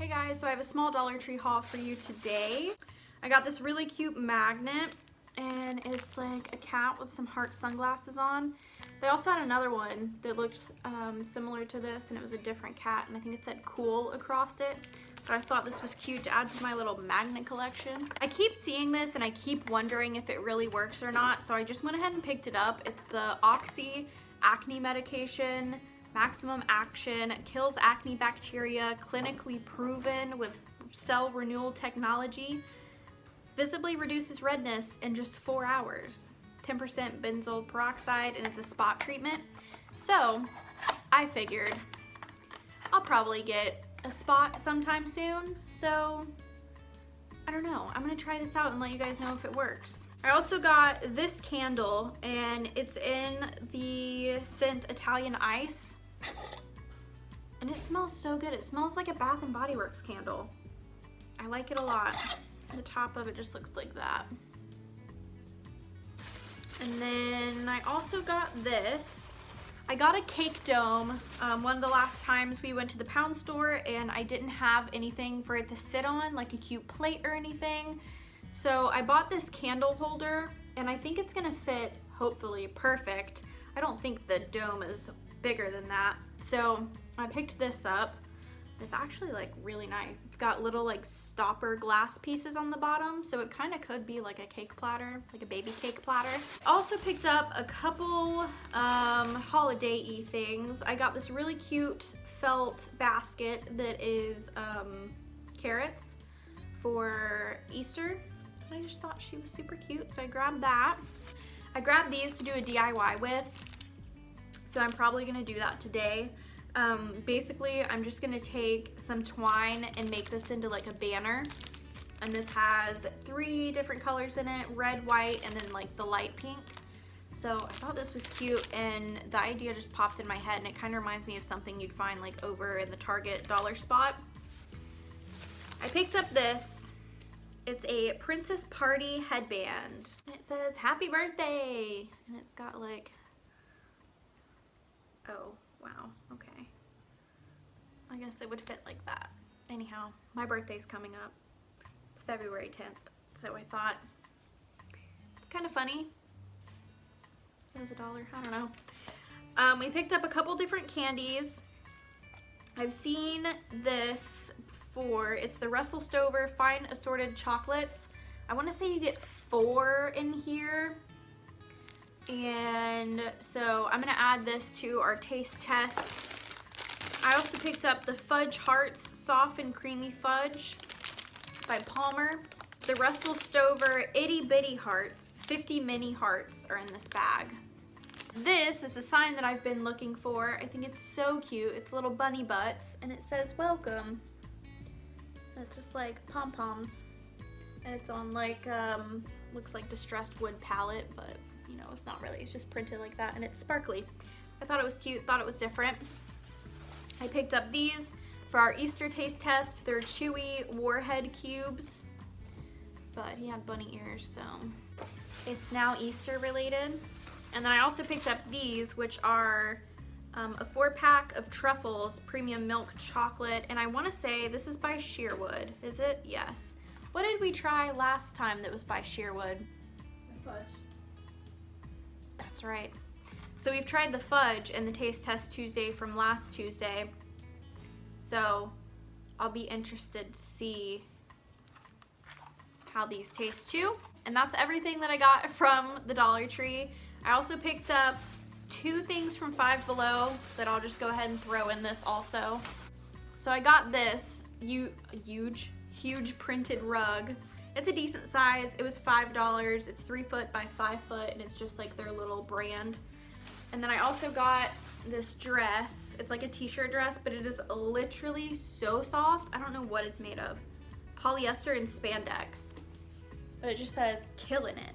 Hey guys, so I have a small Dollar Tree haul for you today. I got this really cute magnet and it's like a cat with some heart sunglasses on. They also had another one that looked similar to this and it was a different cat and I think it said cool across it. But I thought this was cute to add to my little magnet collection. I keep seeing this and I keep wondering if it really works or not, so I just went ahead and picked it up. It's the Oxy acne medication. Maximum action, kills acne bacteria, clinically proven with cell renewal technology, visibly reduces redness in just 4 hours, 10% benzoyl peroxide, and it's a spot treatment. So I figured I'll probably get a spot sometime soon, so I don't know. I'm gonna try this out and let you guys know if it works. I also got this candle and it's in the scent Italian Ice. And it smells so good. It smells like a Bath and Body Works candle. I like it a lot. The top of it just looks like that. And then I also got this. I got a cake dome one of the last times we went to the pound store and I didn't have anything for it to sit on, like a cute plate or anything. So I bought this candle holder and I think it's gonna fit, hopefully, perfect. I don't think the dome is bigger than that. So I picked this up. It's actually like really nice. It's got little like stopper glass pieces on the bottom, so it kind of could be like a cake platter, like a baby cake platter. Also picked up a couple holiday-y things. I got this really cute felt basket that is carrots for Easter. I just thought she was super cute, so I grabbed that. I grabbed these to do a DIY with. So I'm probably gonna do that today. Basically, I'm just gonna take some twine and make this into like a banner. And this has 3 different colors in it, red, white, and then like the light pink. So I thought this was cute and the idea just popped in my head and it kind of reminds me of something you'd find like over in the Target dollar spot. I picked up this. It's a Princess Party headband. And it says, happy birthday! And it's got like, oh, wow, okay. I guess it would fit like that. Anyhow, my birthday's coming up. It's February 10th, so I thought it's kind of funny. It was $1, I don't know. We picked up a couple different candies. I've seen this before. It's the Russell Stover Fine Assorted Chocolates. I want to say you get 4 in here. And so I'm gonna add this to our taste test. I also picked up the Fudge Hearts Soft and Creamy Fudge by Palmer. The Russell Stover Itty Bitty Hearts, 50 mini hearts are in this bag. This is a sign that I've been looking for. I think it's so cute. It's little bunny butts and it says welcome. It's just like pom-poms. And it's on like, looks like distressed wood palette, but you know, it's not really, it's just printed like that and it's sparkly. I thought it was cute, thought it was different. I picked up these for our Easter taste test. They're chewy warhead cubes, but he had bunny ears, so it's now Easter related. And then I also picked up these, which are a 4-pack of Truffles Premium Milk Chocolate, and I want to say this is by Sheerwood. Is it? Yes. What did we try last time that was by Sheerwood? The fudge. That's right. So we've tried the fudge and the taste test Tuesday from last Tuesday. So I'll be interested to see how these taste too. And that's everything that I got from the Dollar Tree. I also picked up 2 things from Five Below that I'll just go ahead and throw in this also. So I got this huge printed rug. It's a decent size. It was $5. It's 3 foot by 5 foot and it's just like their little brand. And then I also got this dress. It's like a t-shirt dress, but it is literally so soft. I don't know what it's made of. Polyester and spandex. But it just says killing it.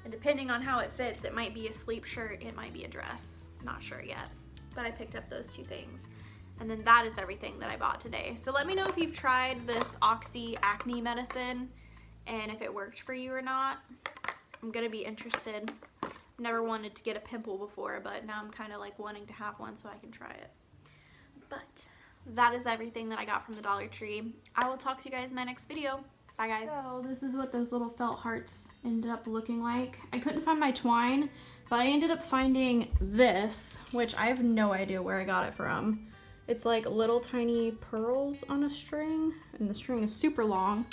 And depending on how it fits, it might be a sleep shirt, it might be a dress. Not sure yet. But I picked up those 2 things. And then that is everything that I bought today. So let me know if you've tried this Oxy acne medicine and if it worked for you or not. I'm gonna be interested. Never wanted to get a pimple before, but now I'm kind of like wanting to have one so I can try it. But that is everything that I got from the Dollar Tree. I will talk to you guys in my next video. Bye guys. So this is what those little felt hearts ended up looking like. I couldn't find my twine, but I ended up finding this, which I have no idea where I got it from. It's like little tiny pearls on a string, and the string is super long.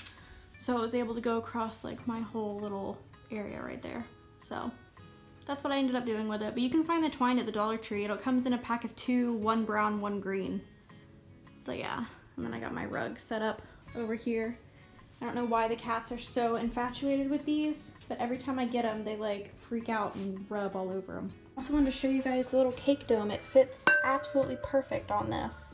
So I was able to go across like my whole little area right there. So that's what I ended up doing with it. But you can find the twine at the Dollar Tree. It comes in a pack of 2, 1 brown, 1 green. So yeah, and then I got my rug set up over here. I don't know why the cats are so infatuated with these, but every time I get them, they like freak out and rub all over them. I also wanted to show you guys the little cake dome. It fits absolutely perfect on this.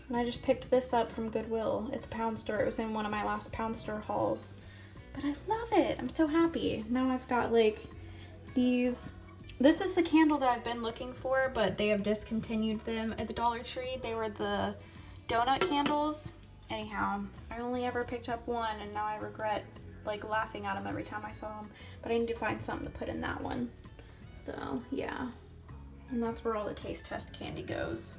And I just picked this up from Goodwill at the pound store. It was in one of my last pound store hauls. But I love it. I'm so happy. Now I've got like these. This is the candle that I've been looking for, but they have discontinued them at the Dollar Tree. They were the donut candles. Anyhow, I only ever picked up one, and now I regret like laughing at them every time I saw them. But I need to find something to put in that one. So yeah, and that's where all the taste test candy goes.